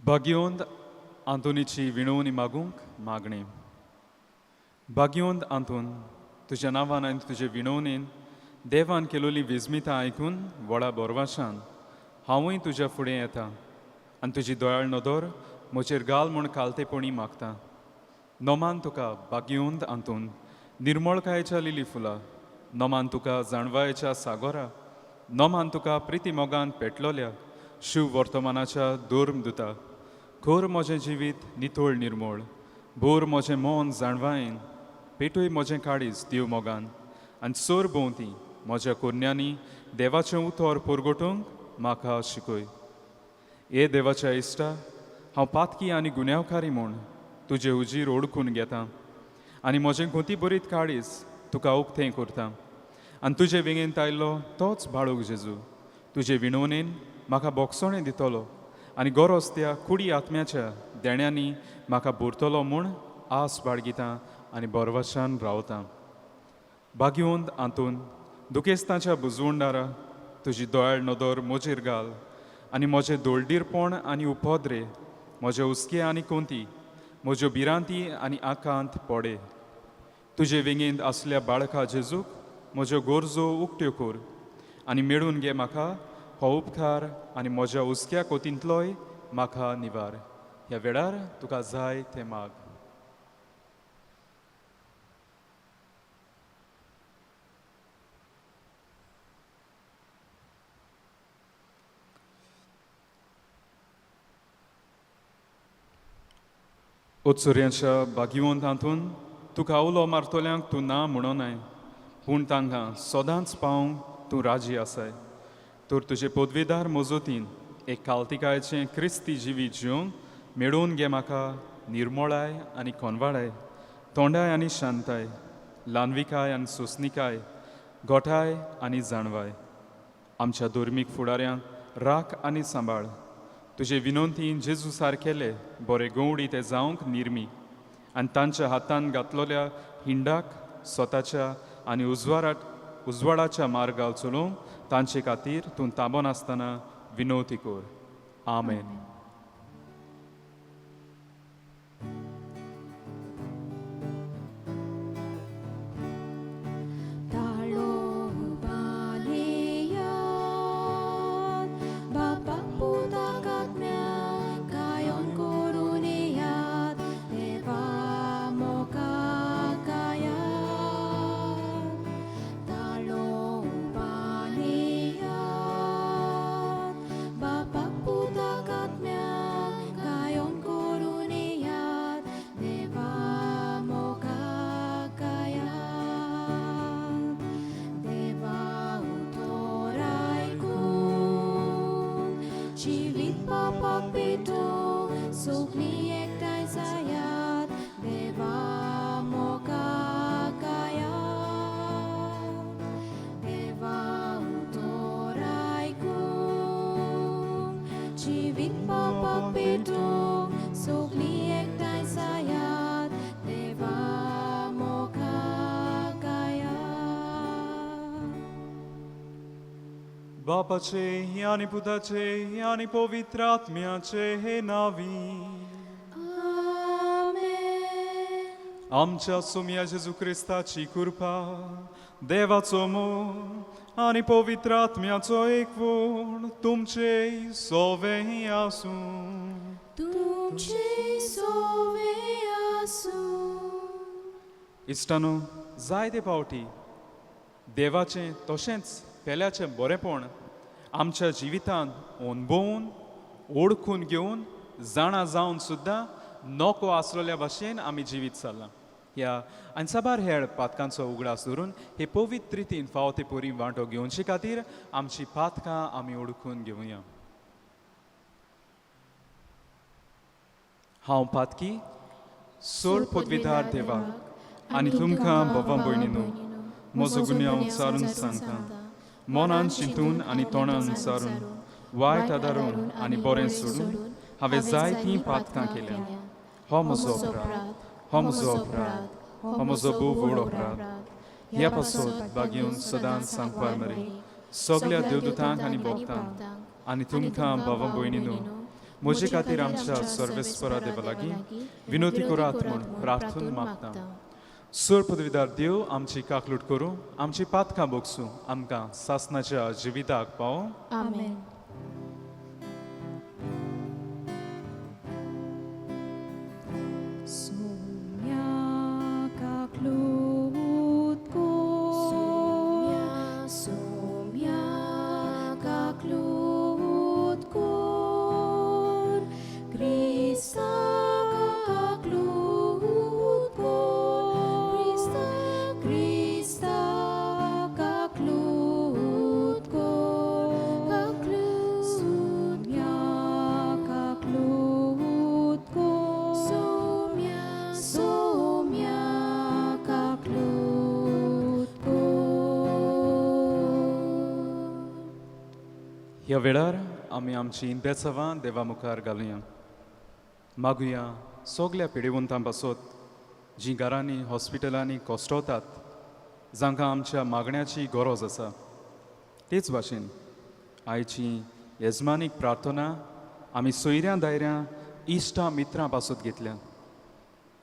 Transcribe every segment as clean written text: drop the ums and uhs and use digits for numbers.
भाग्योंद आंतोनीची विणवणी मागूंक मागणी. भाग्योंद आंतून तुज्या नांवान आनी तुजे विणवणेन देवान केलोली विस्मिताय आयकून व्हडा बोरवाशान हांवूय तुज्या फुडें येता आनी तुजी दोळाळ नदर म्हजेर घाल म्हूण कालतेपणी मागता. नोमान तुका भाग्योंद आंतून निर्मळकायेच्या लिली फुलां, नोमान तुका जाणवायेच्या सागोरा, नोमान तुका प्रिती मोगान पेटलोल्या शिव वर्तमानाच्या दुर्म दुता. खोर म्हजें जिवीत नितोळ निर्मळ, बोर म्हजें मोन जाणवायेन, पेटूय म्हजें काळीज देव मोगान, आनी सोर भोंवती म्हज्या कुरण्यांनी देवाचें उतर पुरगोटूंक म्हाका शिकय. हे देवाच्या इश्टा, हांव पातकी आनी गुन्यांवकारी म्हूण तुजें उजीर ओळखून घेतां आनी म्हजें गोती बरीत काळीज तुका उक्तें करतां. आनी तुजे विंगेंत आयिल्लो तोच बाळूक जेजू तुजे विणवणेन म्हाका बोगसोणें दितलो आनी गरज त्या कुडी आत्म्याच्या देण्यांनी म्हाका भरतलो म्हूण आस बाळगितां आनी बोरवाशान रावतां. भाग्योंद आंतून दुखेस्तांच्या बुजवंडारा तुजी दोळाळ नदर म्हजेर घाल आनी म्हजें दोळडीरपण आनी उपद्रे, म्हजे उस्के आनी कोंती, म्हज्यो भिरांती आनी आकांत पडे. तुजे विंगेंत आसल्या बाळका जेजूक म्हज्यो गरजो उक्त्यो कर आनी मेळून घे म्हाका हो उपकार आनी म्हज्या उस्क्या कोतींतलोय म्हाका निवार. ह्या वेळार तुका जाय तें माग. उत्सुऱ्यांच्या भाग्यवंत हातून तुका उलो मारतल्यांक तूं ना म्हणोनाय, पूण तांकां सदांच पावंक तूं राजी आसाय. तर तुजे पदवीदार मजतीन एक कालतिकायेचें क्रिस्ती जिवीत जिवंक मेळून घे म्हाका निर्मळाय आनी कोनवाळाय, तोंडाय आनी शांताय, ल्हानविकाय आनी सोंसणिकाय, गोठाय आनी जाणवाय. आमच्या धर्मीक फुडाऱ्यांक राख आनी सांबाळ. तुजे विनंतीन जेजू सारकेले बरे गवडी ते जावंक निर्मी आनी तांच्या हातान घातलोल्या हिंडाक स्वताच्या आनी उजवाडाच्या मार्गाल चलोवंक तांचे खातीर तूं ताबोन आसतना विनवती कर. आमेन. बापाचे आणि पुताचे आणि पवित्र आत्म्याचे हे नावी. आमच्या सोम्या जेजू क्रिस्ताची कृपा, देवाचो मोग आणि पवित्र आत्म्याचो एकवट तुमचे सोवे आसूं. इश्टानो, जायते पावटी देवाचें तशेंच पेल्याचें बरेंपण आमच्या जिवितांत अणभवून ओळखून घेवन जाणा जावन सुद्दां नोको आसलोल्या भाशेन आमी जिवीत चल्लां. ह्या आनी साबार हेळ पातकांचो उगडास धरून हे पवित्र रितीन फावते पोरी वांटो घेवचे खातीर आमची पातकां आमी ओळखून घेवया. हांव पातकी सोड पदवीदार देवाक आनी तुमकां बाबा भयणीनो म्हजो गुन्यांव विचारून सांगता. मोनान चिंतून आनी तोंडान विचारून, वायट आदारून आनी बरें सोडून हांवें जायतीं पातकां केल्या. हो म्हजो अपराध, हो म्हजो अपराध, हो म्हजो भोव व्हड अपराध. ह्या पासत बागेवन सदांच सांगपार मरे सगल्या देवदूतांक आनी भक्तांक आनी तुमकां भावा भयणीनो म्हजे खातीर आमच्या सर्वेस्परा देवा लागीं विनोती करात म्हूण प्रार्थून मागता. सर पदवीदार देव आमची काकलूट करूं, आमची पातकां बोगसूं, आमकां सासणाच्या जिविताक पावो. आमेन. ह्या वेळार आमी आमची बेचावां देवा मुखार घालुया. मागुया सगल्या पिडेवंतां पासत जीं घरांनी हॉस्पिटलांनी कोश्टवतात, जांकां आमच्या मागण्याची गरज आसा. तेच भाशेन आयची येजमानीक प्रार्थना आमी सोयऱ्यां दायऱ्यां इश्टां मित्रां पासत घेतल्या.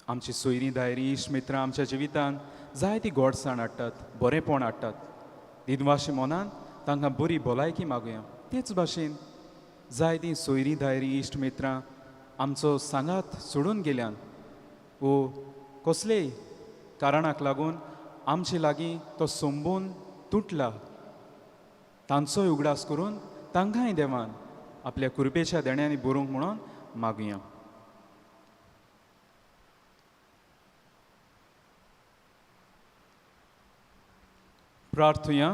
आमची सोयरीं दायरी इश्ट मित्रां आमच्या जिवितान जायती गोडसाण हाडटात, बरेंपण हाडटात. दिनवाशी मनान तांकां बरी भलायकी मागुया. तेच भाशेन जायतीं सोयरीं दायरी इश्ट मित्रां आमचो सांगात सोडून गेल्यान वो कसलेय कारणाक लागून आमचे लागीं तो संबून तुटला, तांचोय उगडास करून तांकांय देवान आपल्या कृपेच्या देण्यांनी बरोवंक म्हणून मागुया. प्रार्थुया.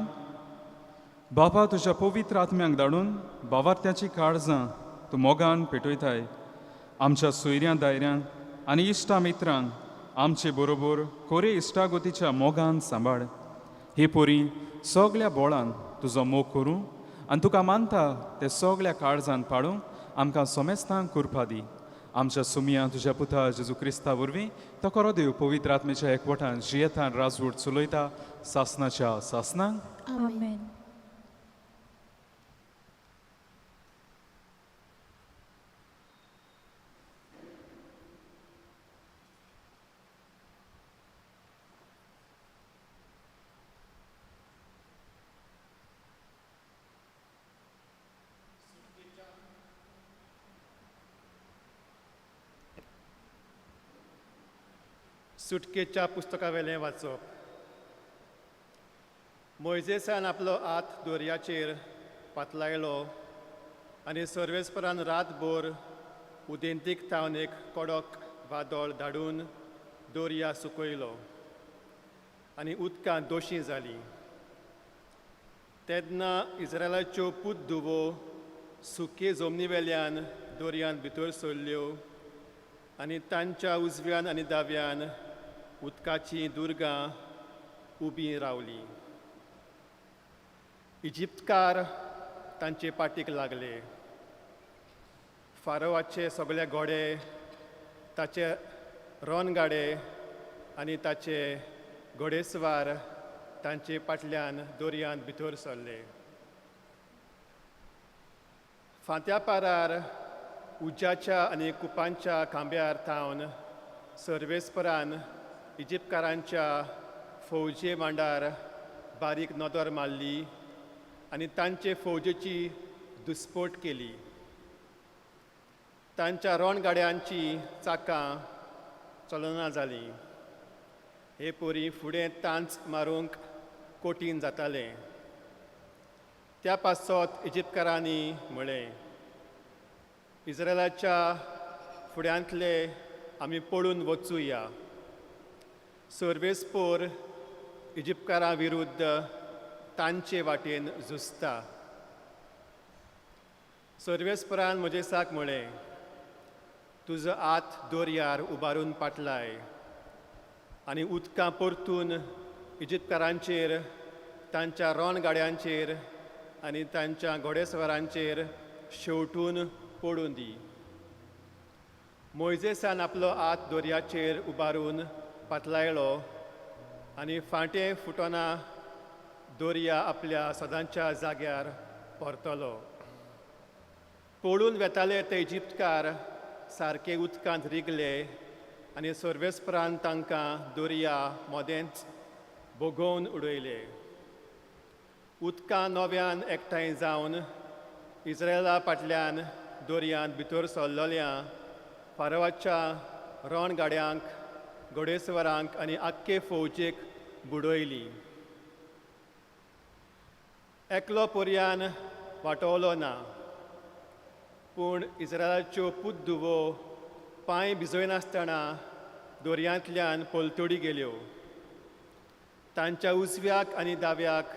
बापा, तुज्या पवित्र आत्म्यांक धाडून भावार्थ्याची काळजां तूं मोगान पेटयताय. आमच्या सोयऱ्यां दायऱ्यांक आनी इश्टा मित्रांक आमचे बरोबर कोरे इश्टागोतीच्या मोगान सांबाळ. हे पोरी सगल्या बोळान तुजो मोग करूं आनी तुका मानता ते सगल्या काळजान पाडूंक आमकां सोमेस्तांक करपा दी. आमच्या सुमया तुज्या पुता जेजू क्रिस्ता वरवीं तो खरो देव पवित्र आत्मेच्या एकवटान जियेतान राजवट चलयता सासनाच्या सासनांक. आमेन. सुटकेच्या पुस्तका वेलें वाचप. मोयजेसान आपलो हात दोर्याचेर पातलायलो आनी सर्वेस्परान रातभर उदेंतीक थावन एक कडक वादळ धाडून दोर्या सुकयलो आनी उदकां दोशी जालीं. तेन्ना इस्रायलाच्यो पूत धुवो सुके जमनी वेल्यान दोर्यान भितर सरल्यो आनी तांच्या उजव्यान आनी दाव्यान उदकाची दुर्गां उबीं रावलीं. इजिप्तकार तांचे पाटीक लागले. फारोवाचे सगळे घोडे, ताचे रणगाडे आनी ताचे घोडेस्वार तांचे फाटल्यान दोर्यांत भितर सरले. फांत्या पारार उज्जाच्या आनी कुपांच्या खांब्यार थावन सर्वेस्परान इजिप्तकारांच्या फौजे मांडार बारीक नदर मारली आनी तांचे फौजेची दुस्फोट केली. तांच्या रणगाड्यांची चाकां चलना जालीं. हे पोरी फुडें तांच मारूंक कठीण जातालें. त्या पासत इजिप्तकारांनी म्हळें, इस्रायलाच्या फुड्यांतले आमी पळून वचुया. सर्वेस्पोर इजिप्तकारां विरुद्ध तांचे वाटेन झुजता. सर्वेस्परान मोजेसाक म्हळें, तुजो हात दोर्यार उबारून पाटलाय आनी उदकां परतून इजिप्तकारांचेर, तांच्या रणगाड्यांचेर आनी तांच्या घोडेस्वारांचेर शेवटून पडून दी. मोयजेसान आपलो हात दोर्याचेर उबारून पातलायलो आनी फांटे फुटोना दोर्या आपल्या सदांच्या जाग्यार परतलो. पळून वेताले ते इजिप्तकार सारके उदकांत रिगले आनी सर्वेस्परान तांकां दर्या मोदेंच बोगोवन उडयले. उदकां नव्यान एकठांय जावन इस्रायला फाटल्यान दर्यांत भितर सरलोल्या फारवाच्या रणगाड्यांक, घोडेस्वरांक आनी आख्खे फौजेक बुडयली. एकलो पर्यान वांटोवलो ना, पूण इस्रायलाच्यो पुद्दुवो पांय भिजयनासतना दर्यांतल्यान पलतडी गेल्यो. तांच्या उजव्याक आनी दाव्याक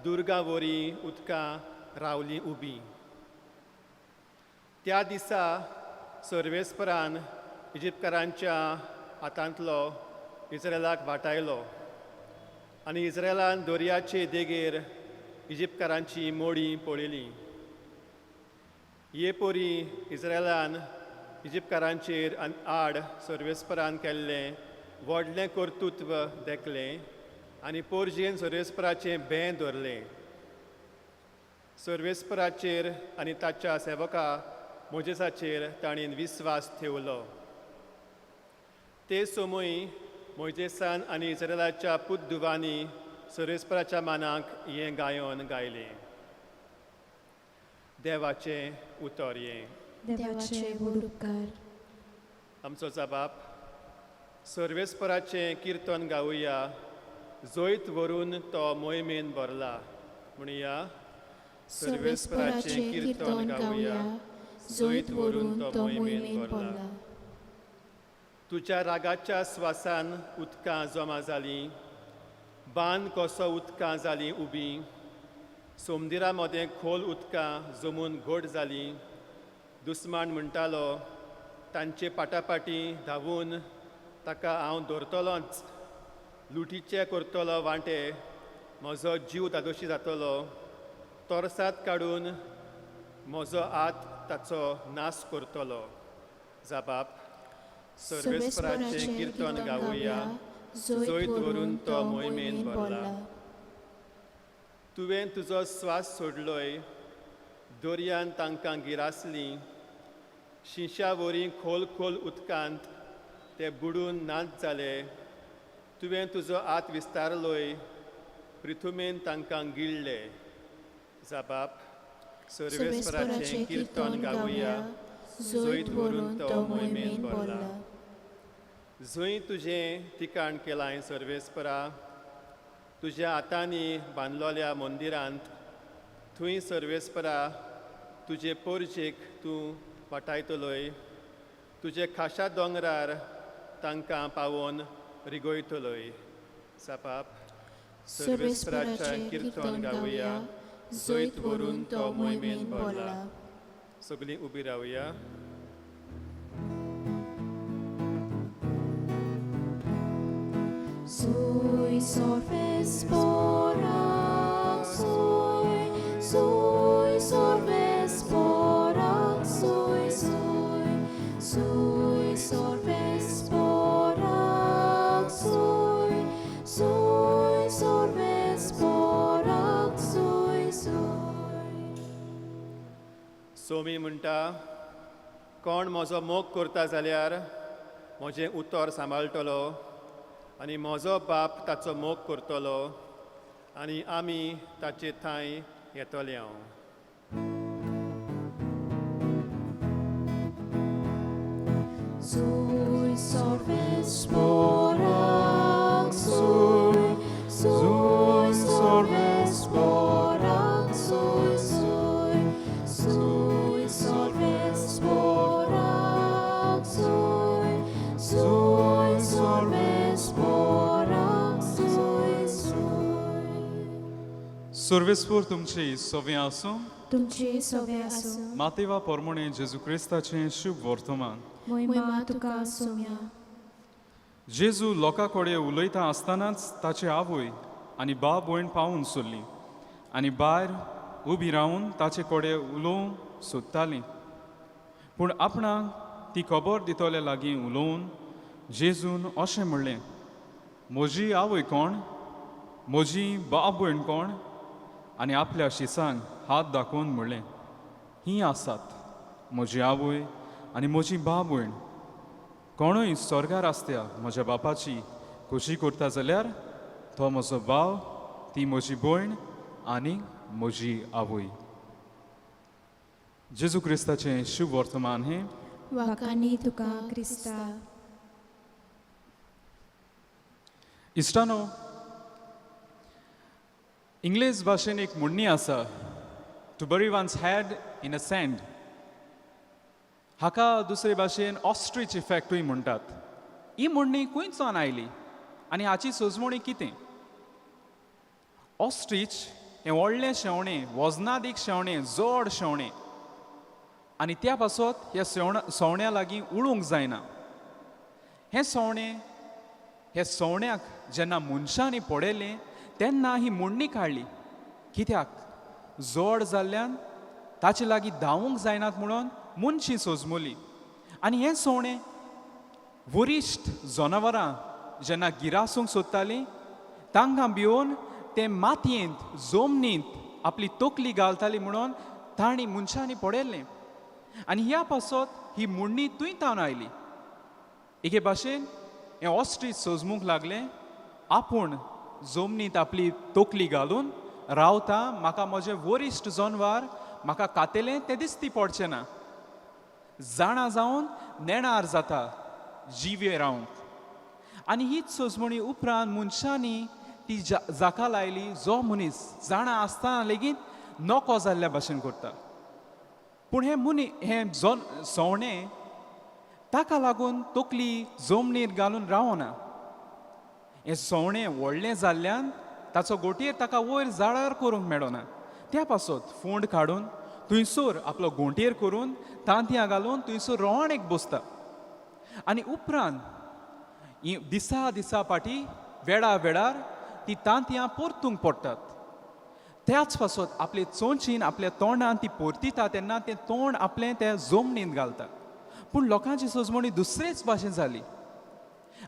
दुर्गा वरी उदकां रावलीं उबीं. त्या दिसा सर्वेस्परान इजिप्तकारांच्या हातांतलो इस्रायलाक वाटायलो आनी इस्रायलान दर्याचे देगेर इजिप्तकारांची मोडी पळयली. हे परी इस्रायलान इजिप्तकारांचेर आड सर्वेस्परान केल्लें व्हडलें कर्तुत्व देखलें आनी पोरजेन सर्वेस्पराचें भें धरलें. सर्वेस्पराचेर आनी ताच्या सेवका मोजेसाचेर ताणीन विस्वास ठेवलो. ते समूय मोजेसान आनी इस्रायलाच्या पुद्दुवांनी सर्वेस्पराच्या मानाक हें गायोन गायलें. देवाचें उतर हें. देवाचे व्हड उपकार. आमचो जबाब, सर्वेस्पराचें किर्तन गावुया, जैत व्हरून तो मोहिमेन भरला. म्हणुया, सर्वेस्पराचें किर्तन गावुया, जैत व्हरून तो मोहिमेन भरला. तुज्या रागाच्या स्वासान उदकां जमा जालीं, बांद कसो उदकां जालीं उबीं, सोमदिरा मोदें खोल उदकां जमून घोट जालीं. दुस्मान म्हणटालो, तांचे पाटापाटी धांवून ताका हांव धरतलोच, लुटीचे करतलो वांटे, म्हजो जीव धादोशी जातलो, तोरसाद काडून म्हजो हात ताचो नाश करतलो. जबाब, सर्वेस्पराचें किर्तन गावुया, जैत व्हरून तो मोहिमेन भरला. तुवें तुजो स्वास सोडलोय, दर्यान तांकां गिरासली, शिंशा वरी खोल खोल उदकांत ते बुडून नाच जाले. तुवें तुजो हात विस्तारलोय, पृथुमेन तांकां गिळ्ळे. जबाब, सर्वेस्पराचें किर्तन गावुया, जैत व्हरून तो मोहिमेन भरला. जंय तुजें ठिकाण केलां सर्वेस्परा, तुज्या हातांनी बांदलोल्या मंदिरांत, थंय सर्वेस्परा तुजे पोरजेक तूं वाटायतलोय, तुजे खाशा दोंगरार तांकां पावोवन रिगोयतलोय. जबाब, सर्वेस्पराचें किर्तन गावुया, जैत व्हरून तो मोहिमेन भरला. सगळीं उबीं रावया. Soy sorvespora, soy sorvespora, soy sorvespora, soy sorvespora, Somi म्हणटा, कोण म्हजो मोग करता जाल्यार म्हजें उतर सांबाळटलो आनी म्हजो बाप ताचो मोग करतलो आनी आमी ताचे थंय येतले. Soy sorvespora, soy sorvespora, soy sorvespora, soy sorvespora, सर्वेस्पर तुमची सोवें आसूं. तुमचे सवे आसूं. मातेवा पोरमोणे जेजू क्रिस्ताचें शुभ वर्तमान. मोहिमा तुका सोम्या. जेजू लोकां कडेन उलयता आसतनाच ताची आवय आनी बाब भयण पावून सरली आनी भायर उबी रावन ताचे कडेन उलोवंक सोदतालीं. पूण आपणाक ती खबर दितले लागीं उलोवन जेजून अशें म्हणलें, म्हजी आवय कोण, म्हजी बाब भयण कोण? आनी आपल्या शिसांक हात दाखोवन म्हणलें, हीं आसात. म्हजी आवय आनी म्हजी भाव भयण कोणूय स्वर्गार आसत्या म्हज्या बापाची खोशी करता जाल्यार तो म्हजो भाव, ती म्हजी भयण आनी म्हजी आवय. जेजू क्रिस्ताचें शुभ वर्तमान हें वाखाणी तुका क्रिस्ता. इश्टानो, इंग्लीश भाशेन एक म्हणणी आसा, to bury one's head in a sand. हाका दुसरे भाशेन ऑस्ट्रीच इफेक्टूय म्हणटात. ही म्हणणी खंयच्यान आयली आनी हाची सोजमणी कितें? ऑस्ट्रीच हें व्हडलें शेवणें, वजनादीक शेवणें, जड शेवणें, आनी त्या पासत ह्या सवण्या लागीं उडूंक जायना. हें सवण्याक जेन्ना मनशांनी पडयलें तेन्ना ही म्हणणी काडली. कित्याक? जड जाल्ल्यान ताचे लागीं धांवूंक जायनात म्हणून मनशी सोजमली. आनी हें सवणें वरिश्ट जनावरां जेन्ना गिरासूंक सोदतालीं तांकां भिवन ते मातयेंत, जमनींत आपली तकली घालताली म्हणून तांणी मनशांनी पडयल्लें. आनी ह्या पासत ही म्हणणी तुयतावन आयली. एके भाशेन हें ऑस्ट्रीच सोजमूंक लागलें, आपूण जमनींत आपली तकली घालून रावता, म्हाका म्हजें वरिश्ट जनवार म्हाका खातेलें तें दिसती पडचें ना. जाणा जावन नेणार जाता जिवे रावंक. आनी हीच सोजमणी उपरांत मनशांनी ती जाका लायली जो मनीस जाणा आसतना लेगीत नको जाल्ल्या भाशेन करता. पूण हें सवणें ताका लागून तकली जमनीर घालून रावना. हें सवणें व्हडलें जाल्ल्यान ताचो गोटेर ताका वयर जाळार करूंक मेळना. त्या पासत फोंड काडून थंयसर आपलो गोंटेर करून तांतयां घालून थंयसर रोवणेक बसता. आनी उपरांत दिसा दिसा फाटी वेळा वेळार ती तांतयां परतूंक पडटात. त्याच पासत आपले चोंचीन आपल्या तोंडान ती परतिता तेन्ना तें तोंड आपलें त्या जमनींत घालता. पूण लोकांची सोजमणी दुसरेच भाशेन जाली.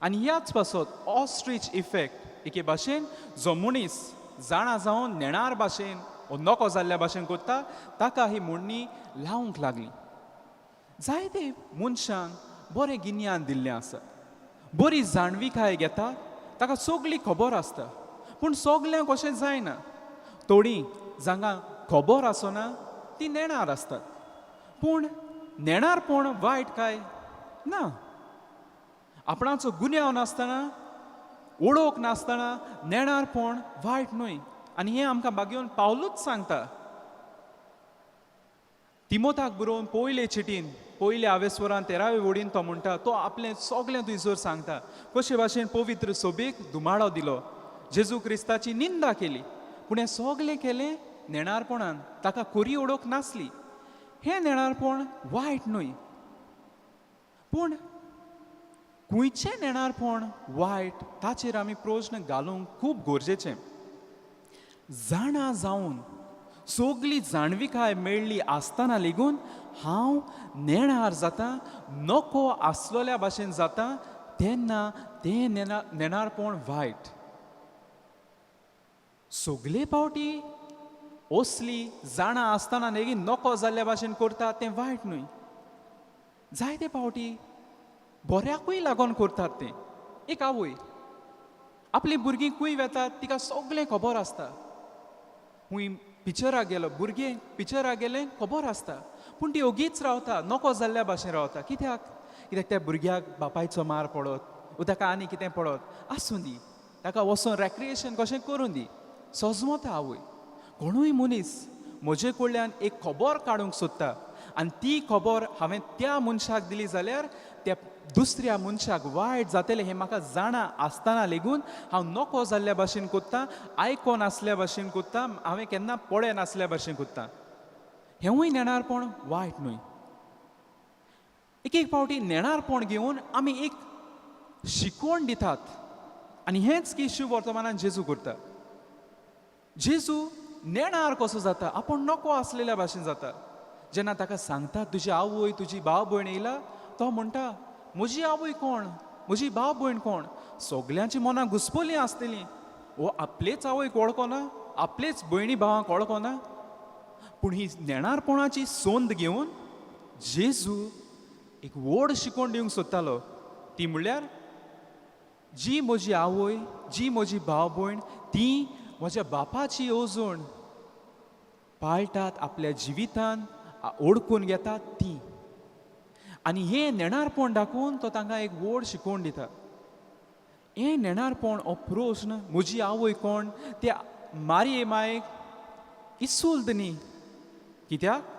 आनी ह्याच पासत ऑस्ट्रीच इफेक्ट एके भाशेन जो मनीस जाणा जावन नेणार भाशेन वो नको जाल्ल्या भाशेन करता ताका ही म्हणणी लावंक लागली. जायते मनशांक बरें गिन्यान दिल्लें आसा, बरी जाणविकाय घेता, ताका सगळी खबर आसता. पूण सगल्यांक अशें जायना. थोडीं जांकां खबर आसना ती नेणार आसतात. पूण नेणारपण वायट काय ना. आपणाचो गुन्यांव नासतना, वळख नासतना नेणारपण वायट न्हय. आनी हें आमकां बागेवन पावलूच सांगता. तिमोथाक बरोवन पयले चिटीन पयल्या आवेस्वरान 13वे वडीन तो म्हणटा, तो आपलें सगलें थंयसर सांगता. कशे भाशेन पवित्र सोबेक दुमाळो दिलो, जेजू क्रिस्ताची निंदा केली, पूण हें सगलें केलें नेणारपणान. ताका खरी ओळख नासली. हें नेणारपण वायट न्हय. पूण खंयचें नेणारपण वायट ताचेर आमी प्रश्न घालूंक खूब गरजेचें. जाणा जावन सगली जाणविकाय मेळ्ळी आसतना लेगून हांव नेणार जाता, नको आसलोल्या भाशेन जाता, तेन्ना तें नेणारपण वायट. सगले फावटी असली जाणा आसतना लेगीत नको जाल्ल्या भाशेन करता तें वायट न्हय. जायते फावटी बऱ्याकूय लागून करतात तें. एक आवय आपली भुरगीं खंय वेतात तिका सगलें खबर आसता. खूंय पिक्चराक गेलो, भुरगें पिक्चराक गेलें खबर आसता, पूण ती ओगीच रावता, नको जाल्ल्या भाशेन रावता. कित्याक? कित्याक त्या भुरग्याक बापायचो मार पडत, वो ताका आनी कितें पडत, आसूं दी, ताका वचून रेक्रिएशन कशें करून दी. सजमता आवय. कोणूय मनीस म्हजे कडल्यान एक खबर काडूंक सोदता आनी ती खबर हांवें त्या मनशाक दिली जाल्यार त्या दुसऱ्या मनशाक वायट जातलें हें म्हाका जाणा आसतना लेगून हांव नको जाल्ल्या भाशेन कोत्ता, आयको नासल्या भाशेन कोत्ता, हांवें केन्ना पळय नासल्या भाशेन कोत्ता. हेंवूय नेणारपण वायट न्हय. एक एक फावटी नेणारपण घेवन आमी एक शिकवण दितात आनी हेंच की शुभ वर्तमानान जेजू करता. जेजू नेणार कसो जाता, आपूण नको आसलेल्या भाशेन जाता. जेन्ना ताका सांगता तुजी आवय, तुजी भाव भयण येयला, तो म्हणटा म्हजी आवय कोण, म्हजी भाव भयण कोण. सगल्यांची मनां घुसपलीं आसतलीं. वो आपलेच आवयक वळखना, आपलेच भयणी भावांक वळखना. पूण ही नेणारपणाची सोंद घेवन जेजू एक व्हड शिकोवण दिवंक सोदतालो ती म्हणल्यार जी म्हजी आवय जी म्हजी भाव भयण ती म्हज्या बापाची येवजण पाळटात आपल्या जिवितान ओळखून घेतात ती आनी हें नेणारपण दाखोवन तो तांकां एक व्हड शिकोवण दिता हें नेणारपण हो प्रश्न म्हजी आवय कोण त्या मारये मायेक इसूल्द न्ही कित्याक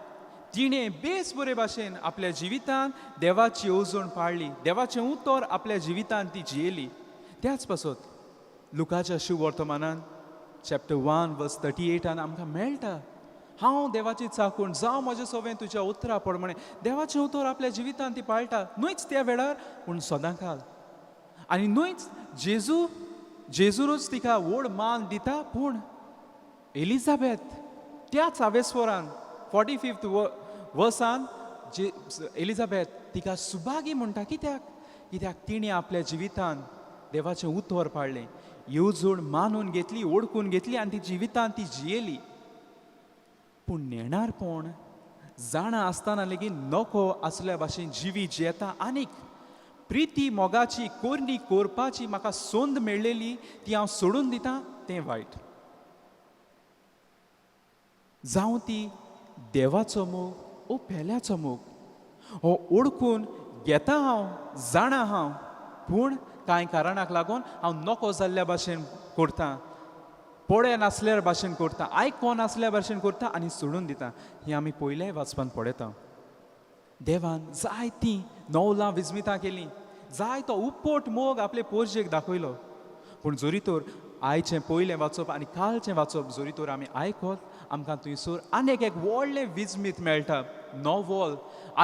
तिणें बेस बरे भाशेन आपल्या जिवितान देवाची येवजण पाळली देवाचें उतर आपल्या जिवितान ती जियेली त्याच पासत लुकाच्या शुभ वर्तमानान चॅप्टर 1 वर्स 38 आमकां मेळटा हांव देवाची चाकूण जावं म्हजें सवें तुज्या उतरां पड म्हणें देवाचें उतर आपल्या जिवितान ती पाळटा न्हूच त्या वेळार पूण सदांकाल आनी न्हूच जेजूरूच तिका व्हड मान दिता पूण एलिझाबेथ त्याच हावेस्वरान 45th वर्सान एलिझाबेथ तिका सुभागी म्हणटा कित्याक तिणें आपल्या जिवितान देवाचें उतर पाळलें येवजण मानून घेतली ओळखून घेतली आनी ती जिवितान ती जियेली पूण नेणारपण जाणा आसतना लेगीत नको आसल्या भाशेन जिवी जियेता आनीक प्रिती मोगाची कोरणी कोरपाची म्हाका सोंद मेळ्ळेली ती हांव सोडून दितां तें वायट जावं ती देवाचो मोग ओ पेल्याचो मोग हो ओळखून घेता हांव जाणा हांव पूण कांय कारणाक लागून हांव नको जाल्ल्या भाशेन करतां पळे नासल्या भाशेन करता आयको नासल्या भाशेन करता आनी सोडून दिता ही आमी पयलेय वाचपान पळयता देवान जायतीं नवलां विजमितां केलीं जाय तो उप्पोट मोग आपले पोरजेक दाखयलो पूण जोरी तर आयचें पयलें वाचप आनी कालचें वाचप जोरी तर आमी आयकत आमकां थंयसर आनीक एक व्हडलें विजमीत मेळटा नॉवल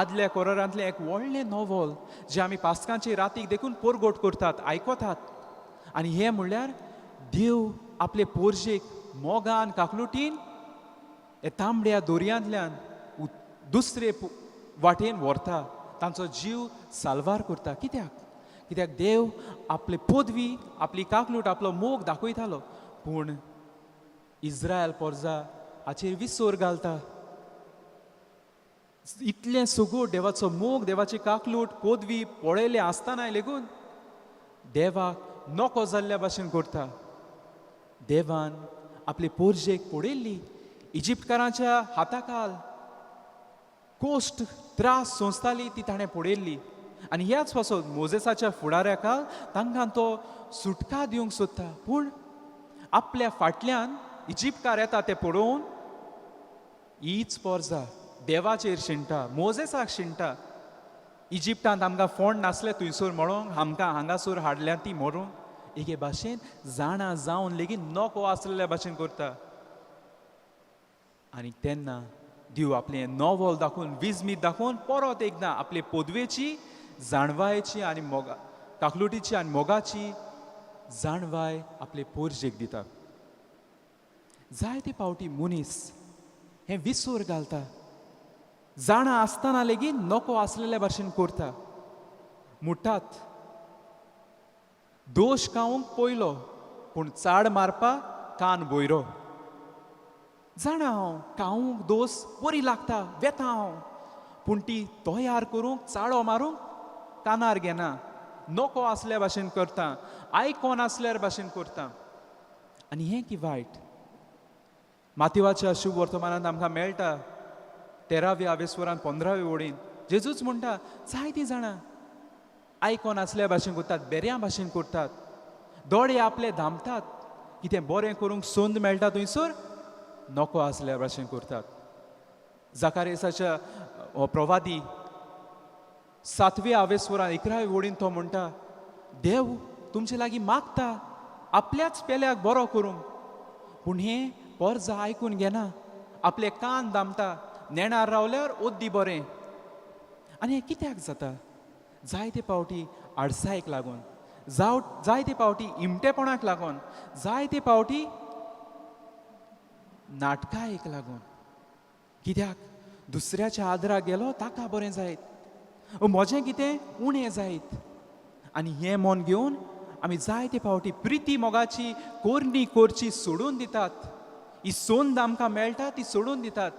आदल्या कोरांतलें एक व्हडलें नॉवल जें आमी पास्कांचे रातीक देखून पोरगोट करतात आयकतात आनी हें म्हणल्यार देव आपले पोरजेक मोगान काकलुटीन हे तांबड्या दोरयांतल्यान दुसरे वाटेन व्हरता तांचो जीव साल्वार करता कित्याक देव आपले पदवी आपली काकलूट आपलो मोग दाखयतालो पूण इस्रायल पोरजा हाचेर विसर घालता इतलें सगळो देवाचो मोग देवाची काकलूट पदवी पळयले आसतनाय लेगून देवाक नको जाल्ल्या भाशेन करता देवान आपले पोरजेक पडयल्ली इजिप्तकारांच्या हाताखाल कोश्ट त्रास सोंसताली ती ताणें पडयल्ली आनी ह्याच पासून मोजेसाच्या फुडाऱ्याक तांकां तो सुटका दिवंक सोदता पूण आपल्या फाटल्यान इजिप्तकार येता ते पळोवन हीच पोरजा देवाचेर शिंटा मोजेसाक शिंटा इजिप्तांत आमकां फोंड नासले थंयसर मळोंक आमकां हांगासर हाडल्या ती मरोंक एके भाशेन जाणा जावन लेगीत नको आसलेल्या भाशेन करता आनी तेन्ना देव आपलें नॉवल दाखोवन विजमीत दाखोवन परत एकदां आपले पदवेची जाणवायेची आनी मोगा काकलुटीची आनी मोगाची जाणवाय आपले पोरजेक दिता जायते पावटी मनीस हें विसर घालता जाणा आसतना लेगीत नको आसलेल्या भाशेन करता म्हणटात दोश खावंक पयलो पूण चाड मारपाक कान भोयरो जाणा हांव खावंक दोस बरी लागता वेता हांव पूण ती तयार करूंक चाळो मारूंक कानार घेना नको आसल्या भाशेन करता आयकोन आसल्यार भाशेन करता आनी हें की वायट मातिवाच्या शुभ वर्तमानांत आमकां मेळटा 13व्या आवेस्वरान 15वे वडीन जेजूच म्हणटा जायतीं जाणां आयकोन आसल्या भाशेन करतात बऱ्या भाशेन करतात दोळे आपले धांपतात कितें बरें करूंक संद मेळटा थंयसर नको आसल्या भाशेन करतात जाकारेसाच्या प्रवादी 7व्या आवेस्वरान 11वे वडीन तो म्हणटा देव तुमचे लागीं मागता आपल्याच पेल्याक बरो करूंक पूण हें परजा आयकून घेना आपले कान दामता नेणार रावल्यार ओद्दी बरें आनी हें कित्याक जाता जायते पावटी आडसायेक लागून जायते पावटी इमटेपणाक लागून जायते पावटी नाटकायेक लागून कित्याक दुसऱ्याच्या आदराक गेलो ताका बरें जायत म्हजें कितें उणें जायत आनी हें मन घेवन आमी जायते पावटी प्रिती मोगाची कोरणी कोरची सोडून दितात ही सोंद आमकां मेळटा ती सोडून दितात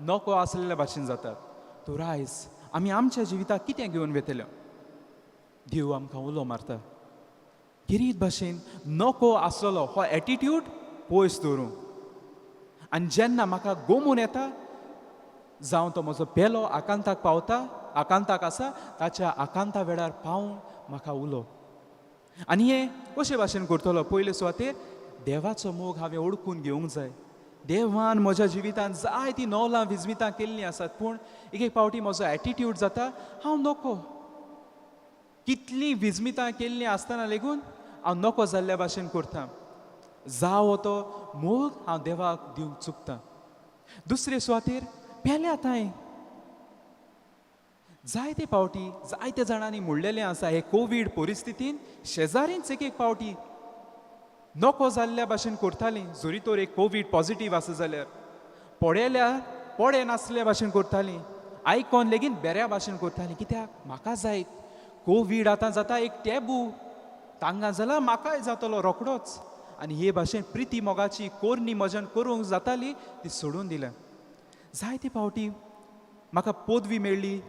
नको आसलेल्या भाशेन जातात तूं रायज आमी आमच्या जिविताक कितें घेवन वेतले देव आमकां उलो मारता किरीत भाशेन नको आसलेलो हो एटिट्यूड पयस दवरूं आनी जेन्ना म्हाका गोमून येता जावं तो म्हजो पेलो आकांताक पावता आकांताक आसा ताच्या आकांता वेळार पावूंक म्हाका उलो आनी हे कशे भाशेन करतलो पयले सुवातेर देवाचो मोग हांवें ओळखून घेवंक जाय देवान म्हज्या जिवितांत जायतीं नवलां विजमितां केल्लीं आसात पूण एक पावटी म्हजो एटिट्यूड जाता हांव नको कितलीं विजमितां केल्लीं आसतना लेगून हांव नको जाल्ल्या भाशेन करता जावं तो मोग हांव देवाक दिवंक चुकता दुसरे सुवातेर पेल्या थंय जायते पावटी जायत्या जाणांनी म्हणलेलें आसा हे कोवीड परिस्थितीन शेजारींच एक पावटी नको जाल्ल्या भाशेन करतालीं जोरी तर एक कोवीड पॉझिटीव आसा जाल्यार पडेल्यार पडे नासल्या भाशेन करतालीं आयकोन लेगीत बऱ्या भाशेन करतालीं कित्याक म्हाका जाय कोवीड आतां जाता एक टॅबू तांकां जाल्यार म्हाकाय जातलो रोखडोच आनी हे भाशेन प्रिती मोगाची कोरणी मजन करूंक जाताली ती सोडून दिल्या जायते पावटी म्हाका पदवी मेळ्ळी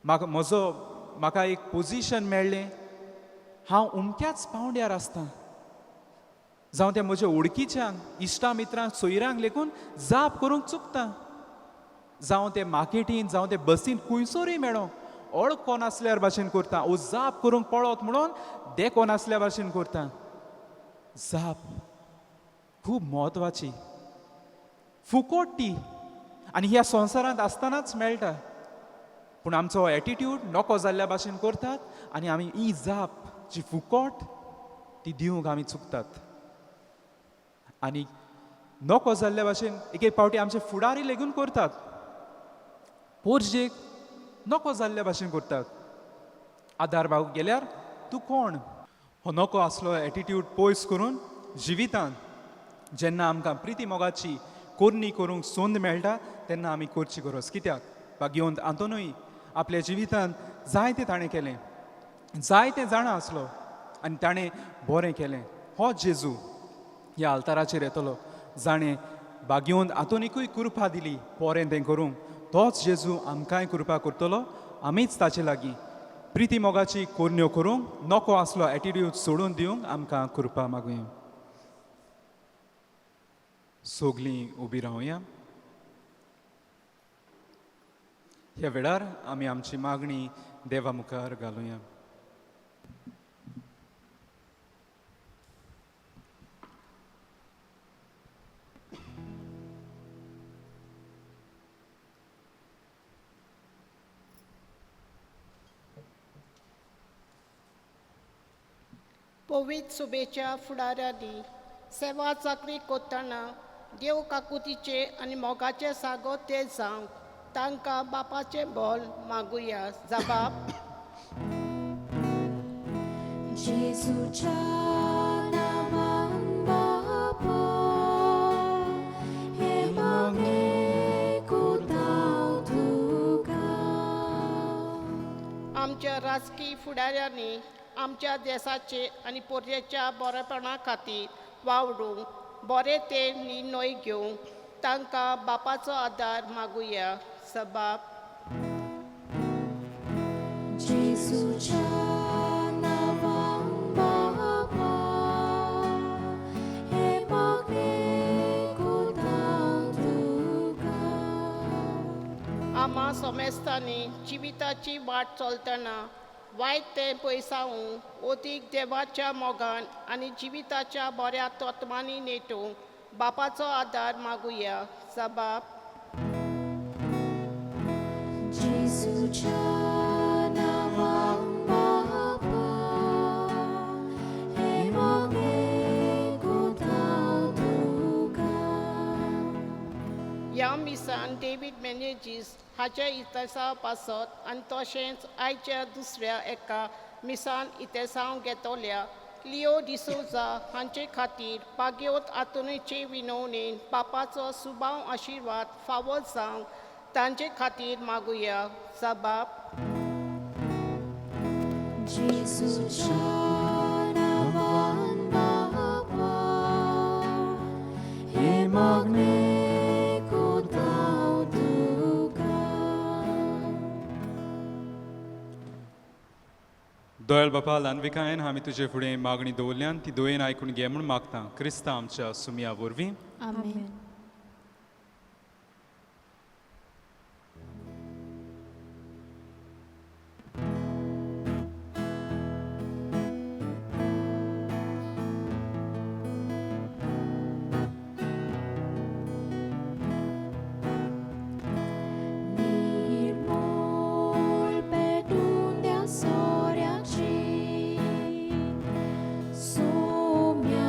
म्हाका एक पोजिशन मेळ्ळें हांव उमक्याच पावंड्यार आसता जावं त्या म्हज्या ओळखीच्यांक इश्टां मित्रांक सोयऱ्यांक लेगून जाप करूंक चुकता जावं ते मार्केटीन जावं ते बसीन खुंयसरूय मेळो ओळखो नासल्यार भाशेन करता ओ जाप करूंक पळोत म्हणून देखो नासल्या भाशेन करता जाप खूब म्हत्वाची फुकट ती आनी ह्या संवसारांत आसतनाच मेळटा पूण आमचो एटिट्यूड नको जाल्ल्या भाशेन करतात आनी आमी ही जाप जी फुकट ती दिवंक आमी चुकतात आनी नको जाल्ल्या भाशेन एक पावटी आमचे फुडारी लेगून करतात पोरजेक नको जाल्ल्या भाशेन करतात आदार भावूक गेल्यार तूं कोण हो नको आसलो एटिट्यूड पयस करून जिवितांत जेन्ना आमकां प्रिती मोगाची कोरणी करूंक संद मेळटा तेन्ना आमी करची गरज कित्याक भाग्यवंत आंतोनूय आपल्या जिवितांत जायतें ताणें केलें जायते जाणां आसलो आनी ताणें बरें केलें हो जेजू ह्या आल्ताराचेर येतलो जाणें भाग्यवंत आंतोनिकूय कृपा दिली बरें तें करूंक तोच जेजू आमकांय कृपा करतलो आमीच ताचे लागीं प्रिती मोगाची कोरण्यो करूंक नको आसलो एटिट्यूड सोडून दिवंक आमकां कृपा मागुया सोगलीं उबी रावया ह्या वेळार आमी आमची मागणी देवा मुखार घालुया पवित्र सुबेच्या फुडाऱ्यांनी सेवा चाकरी करतना देव काकुतीचे आनी मोगाचे सागो ते जावंक तांकां बापाचे बोल मागुया जबाब जेजूच्या नांवान बापा हे मागणे कोतांव तुका आमच्या राजकीय फुडाऱ्यांनी आमच्या देशाचे आनी पोरजेच्या बरेपणा खातीर वावडूंक बरे ते निर्णय घेवंक तांकां बापाचो आदार मागुया सबाब जेजूच्या नांवान बापा हे मागणे कोतांव तुका आम्हा सोमेस्तांनी जिविताची वाट चलतना वायट तें पयसावूंक ओतीक देवाच्या मोगान आनी जिविताच्या बऱ्या तत्वांनी नेटोवंक बापाचो आदार मागुया जबाब जेजूच्या नांवान बापा हे मागणे कोतांव तुका ह्या मिसान डेव्हिड मेनेजीस हाचे इतिहासा पासत आनी तशेंच आयच्या दुसऱ्या एका मिसान इतिहासांव घेतल्या लिओ डिसोजा हांचे खातीर भाग्यवंत आंतोनीचे विनवणेन बापाचो सुभाव आशिर्वाद फावो जावंक तांचे खातीर मागुया जबाब जेजूच्या नांवान बापा हे मागणे कोतांव तुका दोयल बापा ल्हानविकायेन आमी तुजे फुडें मागणी दवरल्यान ती दोयेन आयकून घे म्हूण मागता क्रिस्ता आमच्या सुमया वरवीं Amen. निर्मोल पेटून द्या सोऱ्याची सोम्या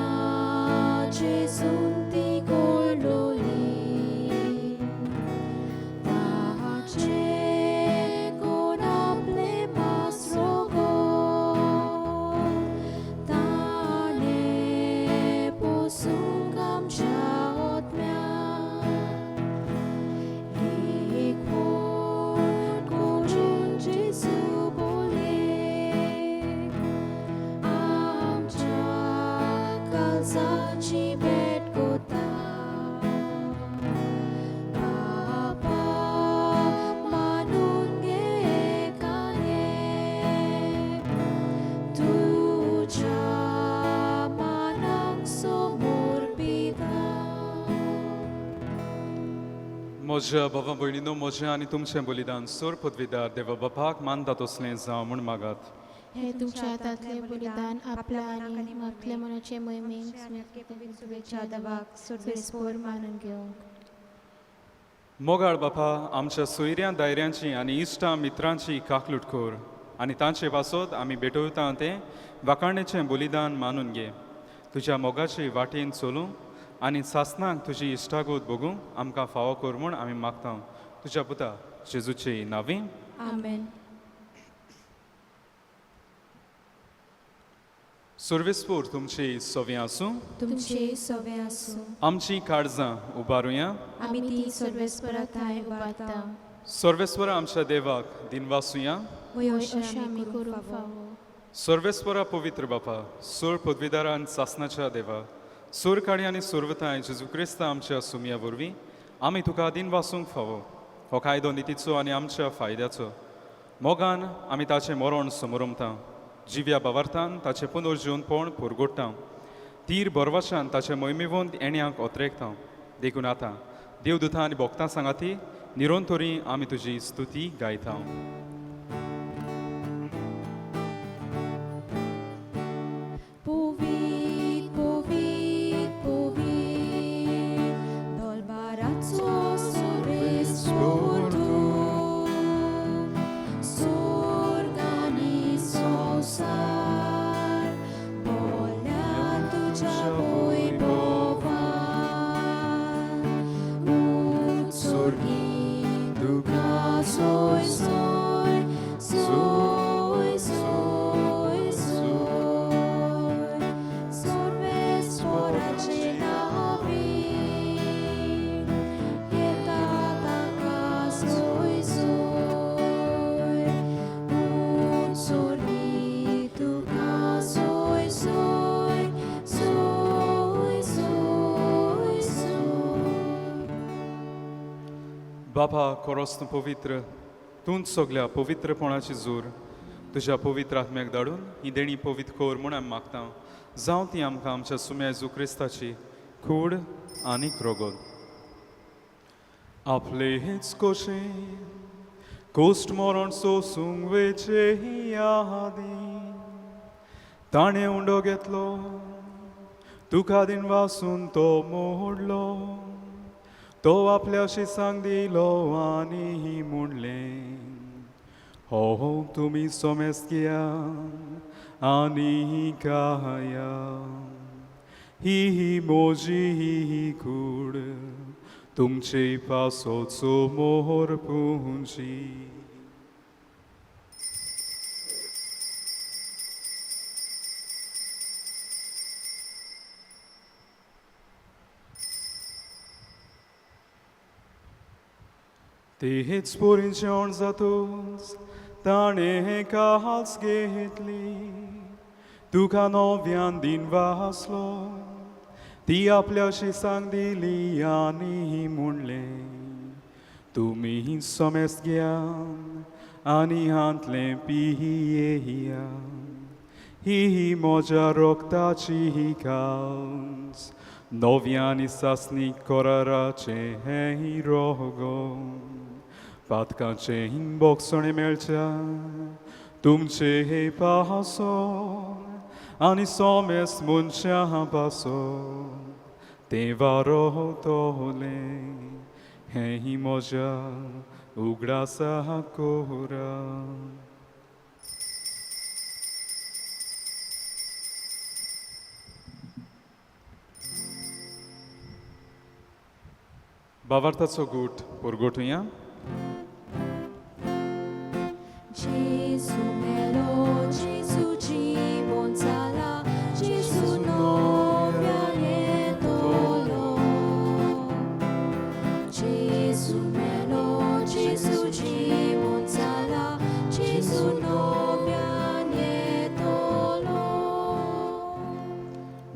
जेजून ती गोडलोली ताचे कोण आपले मास्रो गो ताणे पोसूंक आमच्या ओतम्या Saci bet kota Bapa manun gekane Tuja manang somor pita म्हज्या बाबा भयणीनो म्हजें आनी तुमचें बलिदान सोर पदवीदार देवा बापाक मानता तसलें जावं म्हूण मागात हे तुमच्या हातातले बलिदान आपल्या आणि आपल्या मनाचे मोहिमेक शुभेच्छा देवाक सुरवेस्पोर मानून घेवंक मोगाळ बापा आमच्या सोयऱ्यां दायऱ्यांची आनी इश्टां मित्रांची काकलूट कोर आनी तांचे पासत आमी भेटवता तें वाकाणेचें बलिदान मानून घे तुज्या मोगाचे वाटेन चलूं आनी सासनाक तुजी इश्टागोत बगूंक आमकां फावो कर म्हूण आमी मागता तुज्या पुता जेजूचे नांवी आमेन सुरवेस्पोर तुमची सवी आसूं तुमचे सवे आसूं आमची काळजां उबारुया आमी ती सर्वेस्पराताय उबारता सर्वेस्वर आमच्या देवाक दिनवासुया वय अशें आमी करूंक फावो सर्वेस्वरा पवित्र बापा सोर पदवीदारान सासनाच्या देवा सोर काळी आनी सोर्वताय जेजू क्रिस्ता आमच्या सुमया वरवीं आमी तुका दिन वासूंक फावो हो कायदो नितीचो आनी आमच्या फायद्याचो मोगान आमी ताचें मरण समोरमता जिव्या बावार्थान ताचें पुनर्जीवनपण पुरगोडटा तीर बरवाशान ताचें मोहिमेवंत येण्याक ओत्रेकता देखून आतां देवदूतां आनी भोक्तां सांगाती निरोंतोरी आमी तुजी स्तुती गायता Povit, povit, povit, dolbaraco sorvespor tu, sorgani sonsar, bolia tuja vojbovan, ut sorgi duka soj, soj, soj, soj, soj. Sorves porace navi, je tataka soj, soj. Un sorgi duka soj, soj, soj, soj, soj. बापा कोरोस्न पवित्र तूंच सगल्या पवित्रपणाची जोर तुज्या पवित्र आत्म्याक धाडून ही देणी पवित्र कोर म्हूण आमी मागता जावं ती आमकां आमच्या सुम्या जेजू क्रिस्ताची कूड आनी रोगोल आपलेच कोशे कोस्ट मरण सोसूंक वेचे यादी ताणें उंडो घेतलो तुका दिन वासून तो मोडलो तो आपल्या शिसांक दिलो आनी म्हणलें हो तुमी सोमेस्त घेया आनी खाया ही मोजी कूड तुमचे पासोचो मोहर पुंजी तेच पोरींचें जातूच ताणें कास घेतली तुका नव्यान दिन वासलो ती आपल्या शिसांक दिली आनी म्हणलें तुमी सोमेस्त घेया आनी हांतलें पियेया ही म्हज्या रोगताची कांस नव्यानी सासणी कोराराचें हें रोगो पातकांचें हिंबोगसणें मेळच्या तुमचे हे पासो आनी सोमेस मनशां पासो तें वारोतोले हें ही म्हज्या उगडासा कोरा भावार्थाचो गूट परगोटुया Gesù melo, Gesù জীবন ছাড়া, Gesù নব্যানে তোলো। Gesù melo, Gesù জীবন ছাড়া, Gesù নব্যানে তোলো।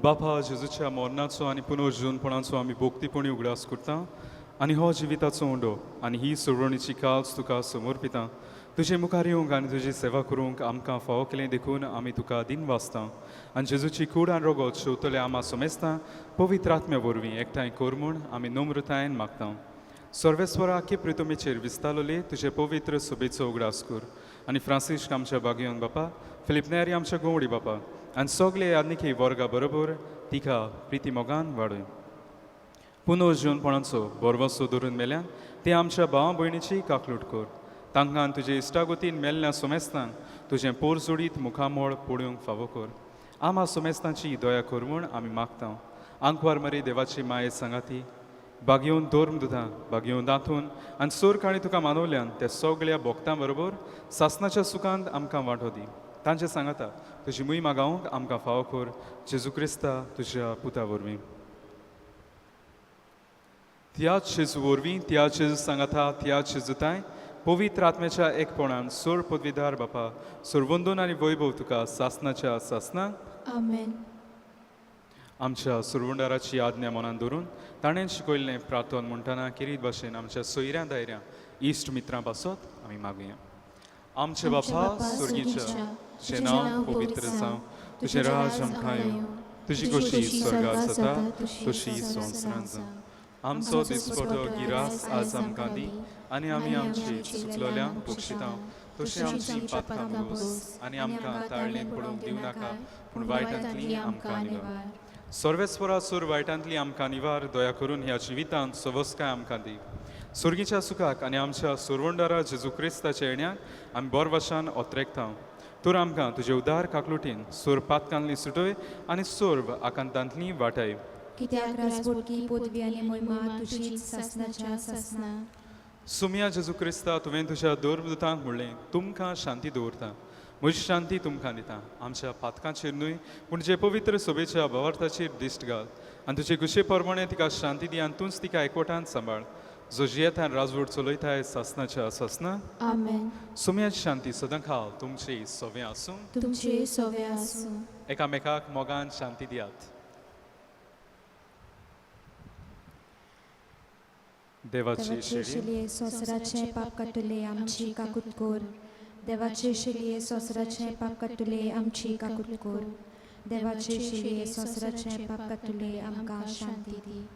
बापा जेजूच्या मरणाचो आनी पुनर्जीवनपणाचो आमी भोक्तीपणी उगडास करता आनी हो जिविताचो उंडो आनी ही सोडवणीची काल्स तुका समर्पिता तुजे मुखार येवंक आनी तुजी सेवा करूंक आमकां फावो केलें देखून आमी तुका दिन वाचता आनी जेजूची कूड आनी रोगत शेवतले आमा सोमेस्ता पवित्र आत्म्या वरवीं एकठांय कर म्हूण आमी नम्रतायेन मागता सर्वेस्वरा आख्खे प्रितमेचेर विस्तारलोले तुजे पवित्र सोबेचो उगडास कर आनी फ्रांसीस आमच्या बागयोन बापा फिलिप नेरी आमच्या गोवडी बापा आनी सगळे आदनिकी वर्गा बरोबर तिका प्रिती मोगान वाडय पुनर्जीवनपणाचो बरवसो धरून मेल्यान ते आमच्या भावा भयणीची काकलूट कर तांकां तुजे इश्टागतीन मेल्ल्या सोमेस्तांक तुजें पोर जोडीत मुखामोळ पळोवंक फावो कर आमा सोमेस्तांची दया कर म्हूण आमी मागता आंकवार मरे देवाची माये सांगाती बागयोन धोर्म दुधा बागयोन दांतून आनी सोर काळी तुका मानवल्यान त्या सगळ्या भोगतां बरोबर सासणाच्या सुखांत आमकां वांटो दी तांचे सांगाता तुजी मूय मागावंक आमकां फावो कर जेजू क्रिस्ता तुज्या पुता वरवीं त्याच जेजू वरवीं त्या जेजू सांगाता त्या जेजूताय पवित्र आत्म्याच्या एकपणान सोर पदवीदार बापा सोरवंदून आनी वैभव तुका सासणाच्या सासनाक आमेन. आमच्या सुरवंडाराची आज्ञा मनान धरून ताणें शिकयल्लें प्रार्थन म्हणटना किरीत भाशेन आमच्या सोयऱ्या दायऱ्या इश्ट मित्रां पासत आमी मागुया आमचे बापा स्वर्गीच्या तुजें नांव पवित्र जावं तुजें राज आमकां येवं तुजी कशी स्वर्गात जाता तशी संवसारांत जावं आमचो दिसपटो गिरास आज आमकां दी आनी आमी आमची चुकलोल्यांक बक्षिता तशें आमची पातकां भोस आनी आमकां ताळणेन पडूंक दिवं नाका पूण वायटांतली आमकां निवार सर्वेस्वरा सूर वायटांतली आमकां निवार दया करून ह्या जिवितांत सवस्काय आमकां दी सुर्गीच्या सुखाक आनी आमच्या सुरवंडारा जेजू क्रिस्ताच्या येण्याक आमी बोर भाशान ओत्रेकता तर आमकां तुजे उदार काकलुटीन सूर पातकांतली सुटय आनी सोर्व आकांतांतली वाटाय कित्याक राजपोटकी पदवी आनी महिमा तुजीच सासणाच्या सासना सुमया जेजू क्रिस्ता तुवें तुज्या दोरदूतांक म्हणलें तुमकां शांती दवरता म्हजी शांती तुमकां दिता आमच्या पातकांचेर न्हय पूण जे पवित्र सोबेच्या भावार्थाचेर दिश्ट घाल आनी तुजे कुशे प्रमाणे तिका शांती दी आनी तूंच तिका एकवटान सांबाळ जो जियेतान राजवट चलयताय सासनाच्या सासना आमेन. सुमयाची शांती सदां खाल तुमची सोवें आसूं तुमचे सोवे आसूं. एकामेकाक मोगान शांती दियात देवाची शेळी शिलये सोसराचे पाप काटुले आमची काकूट कोर देवाचे शिलये सोसराचे पाप काटुले आमची काकूट कोर देवाचे शिलये सोसराचे पाप काटुले आमकां शांती दी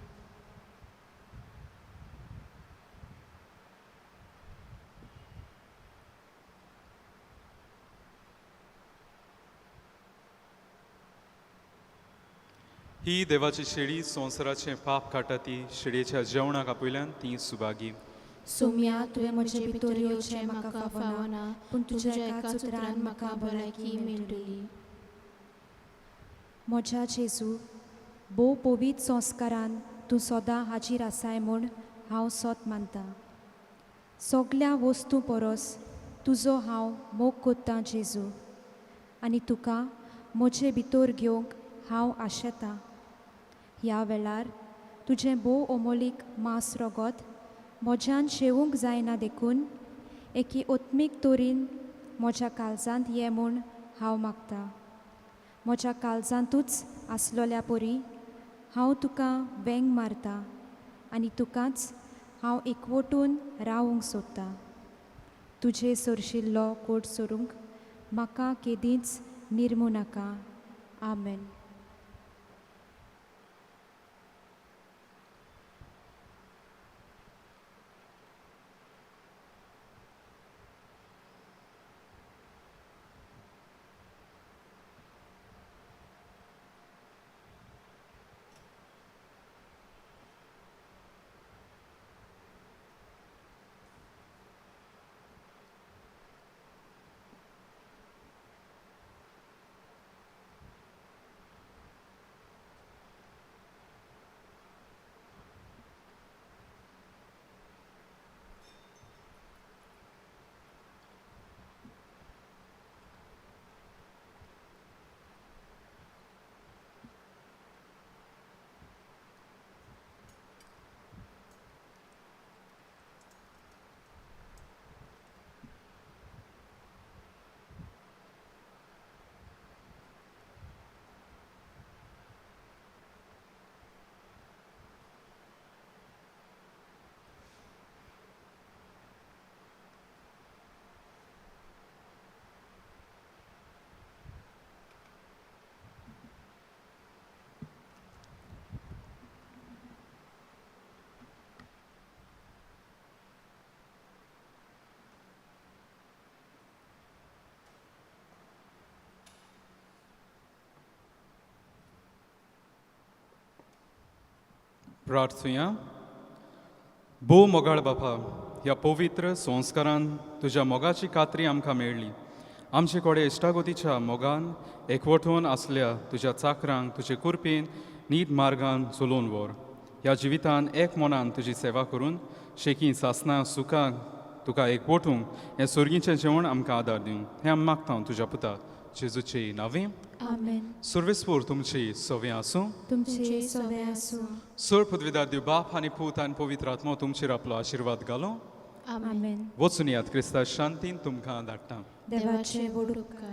ही देवाची शेळी संवसाराचें पाप काटा ती शेळयेच्या जेवणाक आपयल्यान ती सुभागी सोम्या तुवें म्हजे भितर येवचें म्हाका फावना पूण तुज्या एका उतरान म्हाका भलायकी मेळटली म्हज्या जेजू भोव पवित्र संस्कारान तूं सदां हाजीर आसाय म्हूण हांव सोत मानतां सगळ्या वस्तू परस तुजो हांव मोग कोत्तां जेजू आनी तुका म्हजे भितर घेवंक हांव आशेतां ह्या वेळार तुजें भोव अमोलीक मांस रगत म्हज्यान शेवूंक जायना देखून एकी ओत्मीक तोरीन म्हज्या काळजांत ये म्हूण हांव मागतां म्हज्या काळजांतूच आसलोल्या परी हांव तुका वेंग मारतां आनी तुकाच हांव एकवटून रावूंक सोदतां तुजे सरशिल्लो कोट सोरूंक म्हाका केदींच निर्मू नाका. आमेन. प्रार्थूया. भोव मोगाळ बापा, ह्या पवित्र संस्कारान तुज्या मोगाची खात्री आमकां मेळ्ळी. आमचे कोडे इश्टागोतीच्या मोगान एकवटून आसल्या तुज्या चाकरांक तुजे कुरपेन नीट मार्गान चलोवन व्हर. ह्या जिवितान एक मनान तुजी सेवा करून शेकी सासणां सुखाक तुका एकवटूंक हें सर्गीचें जेवण आमकां आदार दिवं. हें आमी मागता तुज्या पुता जेजूचे नांवे. आमेन. सर्वेस्पोर तुमची सवे आसूं. तुमचे सवे आसूं. सर पदवीदार दिव बाप आनी पूत आनी पवित्र आत्मा तुमचेर आपलो आशिर्वाद घालो. आमेन. आमेन. वचून यात क्रिस्ता शांतीन तुमकां धाडटा. देवाचे व्हड उपकार.